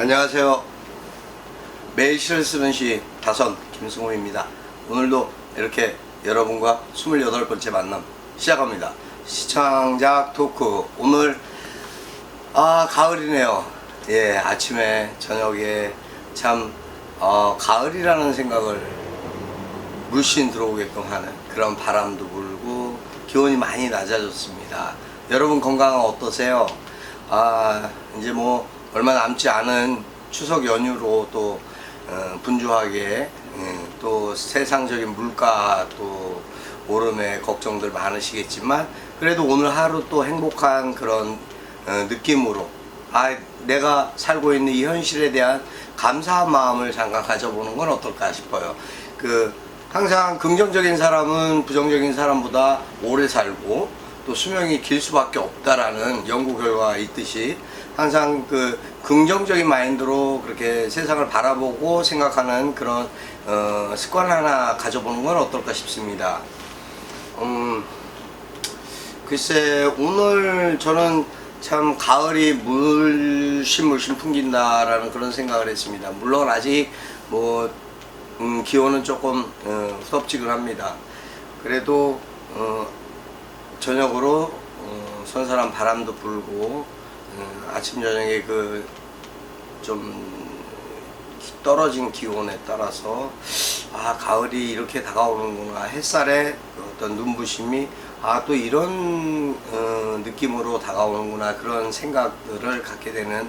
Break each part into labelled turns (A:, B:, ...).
A: 안녕하세요. 매일 시를 쓰는 시 다선 김승호입니다. 오늘도 이렇게 여러분과 28번째 만남 시작합니다. 시창작 토크. 오늘 가을이네요. 예, 아침에 저녁에 참 가을이라는 생각을 물씬 들어오게끔 하는 그런 바람도 불고 기온이 많이 낮아졌습니다. 여러분 건강 어떠세요? 이제 뭐 얼마 남지 않은 추석 연휴로 또 분주하게 또 세상적인 물가 또 오름에 걱정들 많으시겠지만 그래도 오늘 하루 또 행복한 그런 느낌으로 내가 살고 있는 이 현실에 대한 감사한 마음을 잠깐 가져보는 건 어떨까 싶어요. 항상 긍정적인 사람은 부정적인 사람보다 오래 살고 또 수명이 길 수밖에 없다라는 연구 결과가 있듯이 항상 긍정적인 마인드로 그렇게 세상을 바라보고 생각하는 그런 습관 하나 가져보는 건 어떨까 싶습니다. 글쎄 오늘 저는 참 가을이 물씬 풍긴다라는 그런 생각을 했습니다. 물론 아직 뭐 기온은 조금 후덥지근합니다. 그래도 저녁으로 선선한 바람도 불고 아침 저녁에 좀 떨어진 기온에 따라서 가을이 이렇게 다가오는구나, 햇살에 어떤 눈부심이 또 이런 느낌으로 다가오는구나, 그런 생각들을 갖게 되는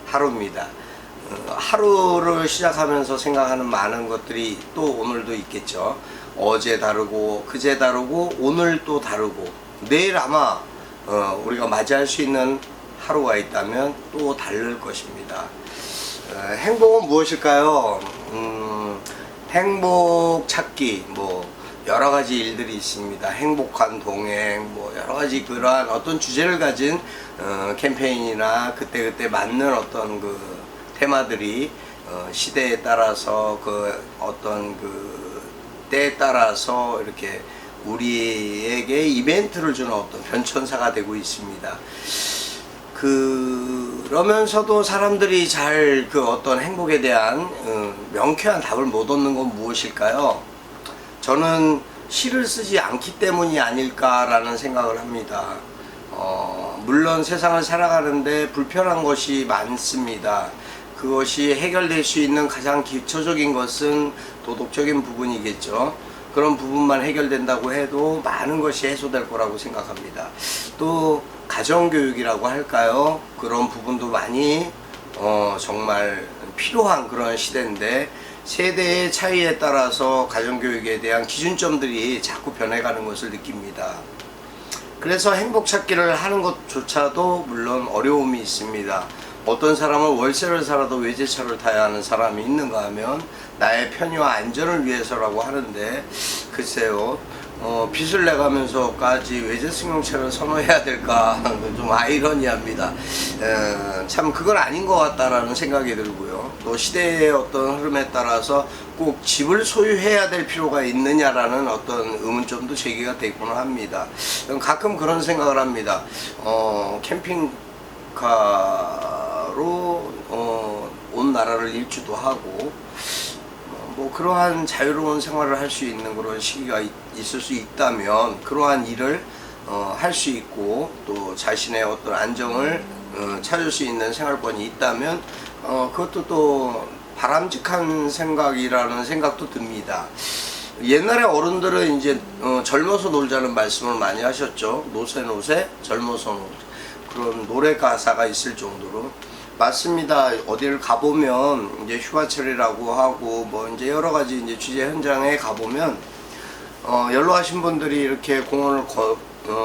A: 하루입니다. 하루를 시작하면서 생각하는 많은 것들이 또 오늘도 있겠죠. 어제 다르고 그제 다르고 오늘 또 다르고 내일 아마 우리가 맞이할 수 있는 하루가 있다면 또 다를 것입니다. 행복은 무엇일까요? 행복 찾기 여러 가지 일들이 있습니다. 행복한 동행 여러 가지 그러한 어떤 주제를 가진 캠페인이나 그때 맞는 어떤 테마들이 시대에 따라서 어떤 때에 따라서 이렇게 우리에게 이벤트를 주는 어떤 변천사가 되고 있습니다. 그러면서도 사람들이 잘 어떤 행복에 대한 명쾌한 답을 못 얻는 건 무엇일까요? 저는 시를 쓰지 않기 때문이 아닐까라는 생각을 합니다. 물론 세상을 살아가는데 불편한 것이 많습니다. 그것이 해결될 수 있는 가장 기초적인 것은 도덕적인 부분이겠죠. 그런 부분만 해결된다고 해도 많은 것이 해소될 거라고 생각합니다. 또 가정교육이라고 할까요? 그런 부분도 많이 정말 필요한 그런 시대인데 세대의 차이에 따라서 가정교육에 대한 기준점들이 자꾸 변해가는 것을 느낍니다. 그래서 행복 찾기를 하는 것조차도 물론 어려움이 있습니다. 어떤 사람은 월세를 살아도 외제차를 타야 하는 사람이 있는가 하면 나의 편의와 안전을 위해서라고 하는데 글쎄요, 빚을 내가면서까지 외제 승용차를 선호해야 될까 좀 아이러니합니다. 참 그건 아닌 것 같다라는 생각이 들고요. 또 시대의 어떤 흐름에 따라서 꼭 집을 소유해야 될 필요가 있느냐라는 어떤 의문점도 제기가 되곤 합니다. 가끔 그런 생각을 합니다. 캠핑카로 온 나라를 일주도 하고 그러한 자유로운 생활을 할 수 있는 그런 시기가 있을 수 있다면 그러한 일을 할 수 있고 또 자신의 어떤 안정을 찾을 수 있는 생활권이 있다면 그것도 또 바람직한 생각이라는 생각도 듭니다. 옛날에 어른들은 이제 젊어서 놀자는 말씀을 많이 하셨죠. 노세 젊어서 놀자, 그런 노래 가사가 있을 정도로. 맞습니다. 어디를 가보면 이제 휴가철이라고 하고 이제 여러 가지 이제 취재 현장에 가보면 연로하신 분들이 이렇게 공원을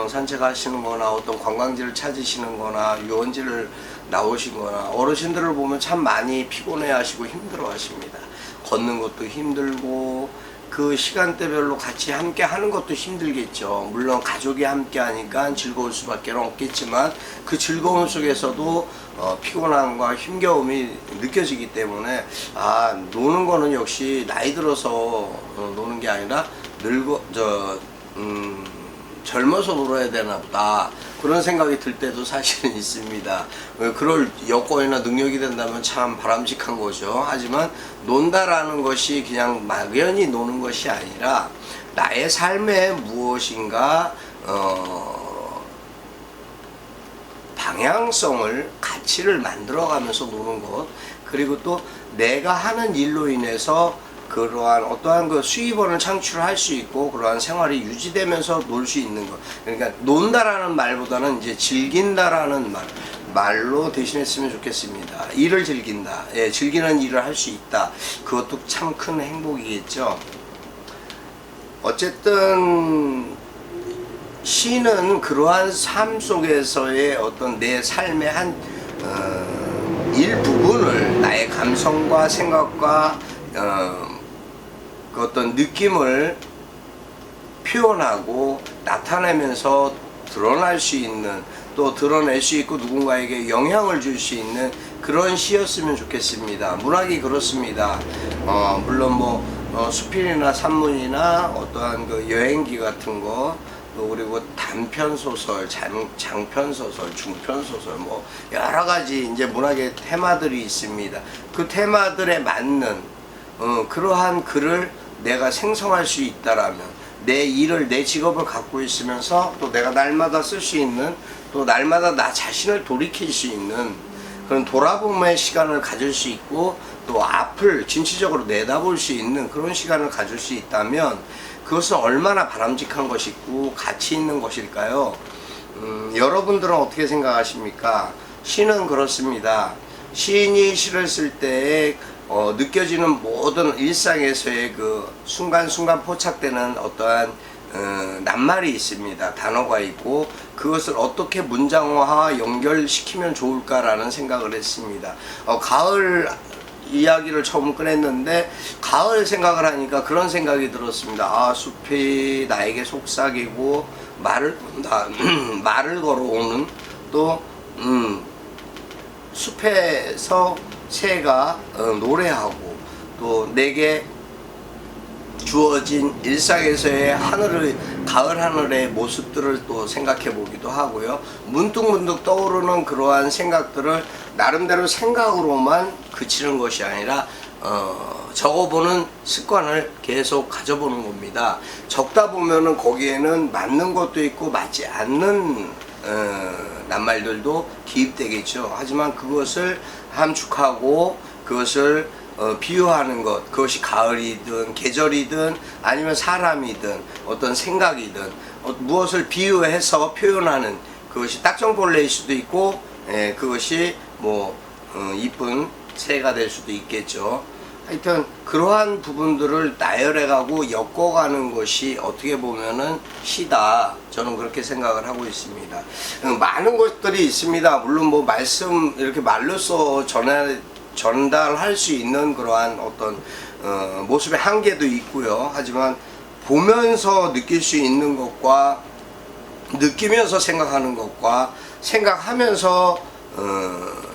A: 산책하시는 거나 어떤 관광지를 찾으시는 거나 유원지를 나오신 거나 어르신들을 보면 참 많이 피곤해 하시고 힘들어 하십니다. 걷는 것도 힘들고 그 시간대별로 같이 함께 하는 것도 힘들겠죠. 물론 가족이 함께 하니까 즐거울 수밖에 없겠지만 그 즐거움 속에서도 피곤함과 힘겨움이 느껴지기 때문에 노는 거는 역시 나이 들어서 노는 게 아니라 젊어서 놀아야 되나 보다, 그런 생각이 들 때도 사실은 있습니다. 그럴 여건이나 능력이 된다면 참 바람직한 거죠. 하지만 논다라는 것이 그냥 막연히 노는 것이 아니라 나의 삶에 무엇인가 방향성을, 가치를 만들어가면서 노는 것, 그리고 또 내가 하는 일로 인해서 그러한 어떠한 그 수입원을 창출할 수 있고 그러한 생활이 유지되면서 놀 수 있는 것. 그러니까 논다라는 말보다는 이제 즐긴다라는 말로 대신했으면 좋겠습니다. 일을 즐긴다. 예, 즐기는 일을 할 수 있다. 그것도 참 큰 행복이겠죠. 어쨌든 시는 그러한 삶 속에서의 어떤 내 삶의 한 일부분을, 나의 감성과 생각과 그 어떤 느낌을 표현하고 나타내면서 드러날 수 있는, 또 드러낼 수 있고 누군가에게 영향을 줄 수 있는 그런 시였으면 좋겠습니다. 문학이 그렇습니다. 물론 뭐 수필이나 산문이나 어떠한 그 여행기 같은 거, 또 그리고 단편 소설, 장편 소설, 중편 소설, 뭐 여러 가지 이제 문학의 테마들이 있습니다. 그 테마들에 맞는 그러한 글을 내가 생성할 수 있다라면, 내 일을, 내 직업을 갖고 있으면서 또 내가 날마다 쓸 수 있는, 또 날마다 나 자신을 돌이킬 수 있는 그런 돌아봄의 시간을 가질 수 있고, 또 앞을 진취적으로 내다볼 수 있는 그런 시간을 가질 수 있다면 그것은 얼마나 바람직한 것이고 가치 있는 것일까요? 여러분들은 어떻게 생각하십니까? 시는 그렇습니다. 시인이 시를 쓸 때에 느껴지는 모든 일상에서의 그 순간순간 포착되는 어떠한 낱말이 있습니다. 단어가 있고 그것을 어떻게 문장화와 연결시키면 좋을까라는 생각을 했습니다. 가을 이야기를 처음 꺼냈는데 가을 생각을 하니까 그런 생각이 들었습니다. 아, 숲이 나에게 속삭이고 말을 걸어오는, 또 숲에서 새가 노래하고, 또 내게 주어진 일상에서의 가을 하늘의 모습들을 또 생각해 보기도 하고요. 문득문득 떠오르는 그러한 생각들을 나름대로 생각으로만 그치는 것이 아니라 적어보는 습관을 계속 가져보는 겁니다. 적다 보면은 거기에는 맞는 것도 있고 맞지 않는 낱말들도 기입되겠죠. 하지만 그것을 함축하고 그것을 비유하는 것, 그것이 가을이든 계절이든 아니면 사람이든 어떤 생각이든 무엇을 비유해서 표현하는, 그것이 딱정벌레일 수도 있고 그것이 뭐 이쁜 새가 될 수도 있겠죠. 하여튼 그러한 부분들을 나열해가고 엮어가는 것이 어떻게 보면은 시다, 저는 그렇게 생각을 하고 있습니다. 많은 것들이 있습니다. 물론 뭐 말씀 이렇게 말로써 전달할 수 있는 그러한 어떤 모습의 한계도 있고요. 하지만 보면서 느낄 수 있는 것과 느끼면서 생각하는 것과 생각하면서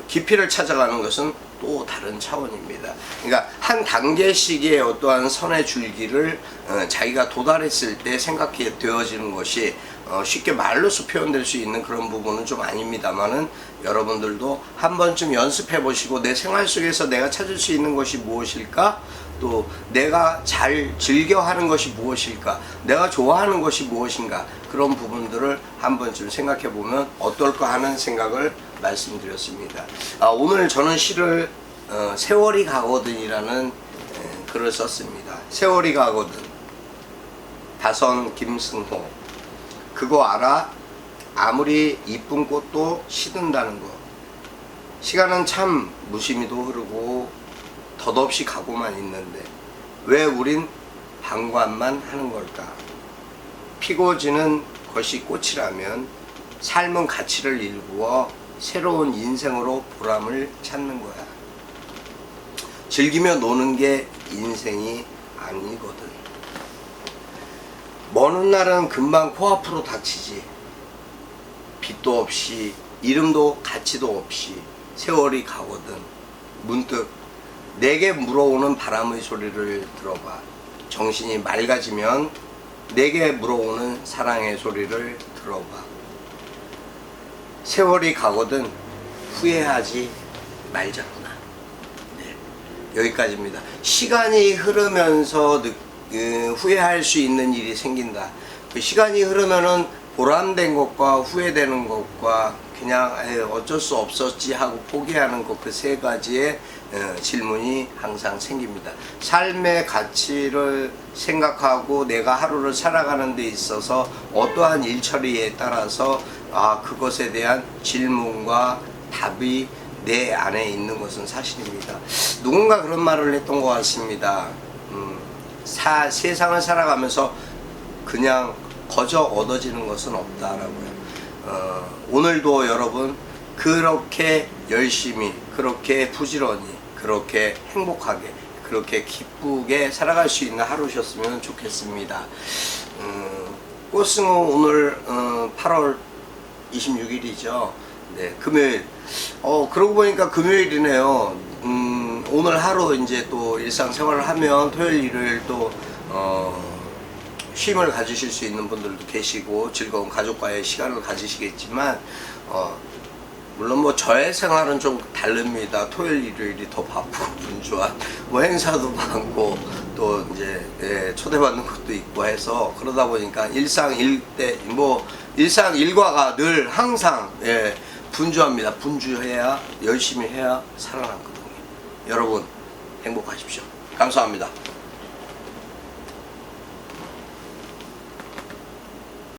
A: 깊이를 찾아가는 것은 또 다른 차원입니다. 그러니까 한 단계씩의 어떠한 선의 줄기를 자기가 도달했을 때 생각해 되어지는 것이 쉽게 말로서 표현될 수 있는 그런 부분은 좀 아닙니다만은, 여러분들도 한 번쯤 연습해 보시고 내 생활 속에서 내가 찾을 수 있는 것이 무엇일까? 또 내가 잘 즐겨 하는 것이 무엇일까? 내가 좋아하는 것이 무엇인가? 그런 부분들을 한 번쯤 생각해 보면 어떨까 하는 생각을 말씀드렸습니다. 오늘 저는 시를 세월이 가거든이라는 글을 썼습니다. 세월이 가거든. 다선 김승호. 그거 알아? 아무리 이쁜 꽃도 시든다는 거. 시간은 참 무심히도 흐르고 덧없이 가고만 있는데 왜 우린 방관만 하는 걸까? 피고 지는 것이 꽃이라면 삶은 가치를 일구어 새로운 인생으로 보람을 찾는 거야. 즐기며 노는 게 인생이 아니거든. 먼 훗날은 금방 코앞으로 닥치지. 빛도 없이 이름도 가치도 없이 세월이 가거든. 문득 내게 물어오는 바람의 소리를 들어봐. 정신이 맑아지면 내게 물어오는 사랑의 소리를 들어봐. 세월이 가거든 후회하지 말자꾸나. 네, 여기까지입니다. 시간이 흐르면서 후회할 수 있는 일이 생긴다. 그 시간이 흐르면은 보람된 것과 후회되는 것과 그냥 어쩔 수 없었지 하고 포기하는 것, 그 세 가지의 질문이 항상 생깁니다. 삶의 가치를 생각하고 내가 하루를 살아가는 데 있어서 어떠한 일처리에 따라서 그것에 대한 질문과 답이 내 안에 있는 것은 사실입니다. 누군가 그런 말을 했던 것 같습니다. 세상을 살아가면서 그냥 거저 얻어지는 것은 없다라고요. 오늘도 여러분 그렇게 열심히, 그렇게 부지런히, 그렇게 행복하게, 그렇게 기쁘게 살아갈 수 있는 하루셨으면 좋겠습니다. 꽃승호 오늘 8월 26일이죠. 네, 금요일. 그러고 보니까 금요일이네요. 오늘 하루 이제 또 일상생활을 하면 토요일, 일요일 또 쉼을 가지실 수 있는 분들도 계시고 즐거운 가족과의 시간을 가지시겠지만 물론 뭐 저의 생활은 좀 다릅니다. 토요일, 일요일이 더 바쁘고 분주한 뭐 행사도 많고 또 이제 초대받는 것도 있고 해서 그러다 보니까 일상일과가 늘 항상 분주합니다. 분주해야 열심히 해야 살아남거든요. 여러분 행복하십시오. 감사합니다.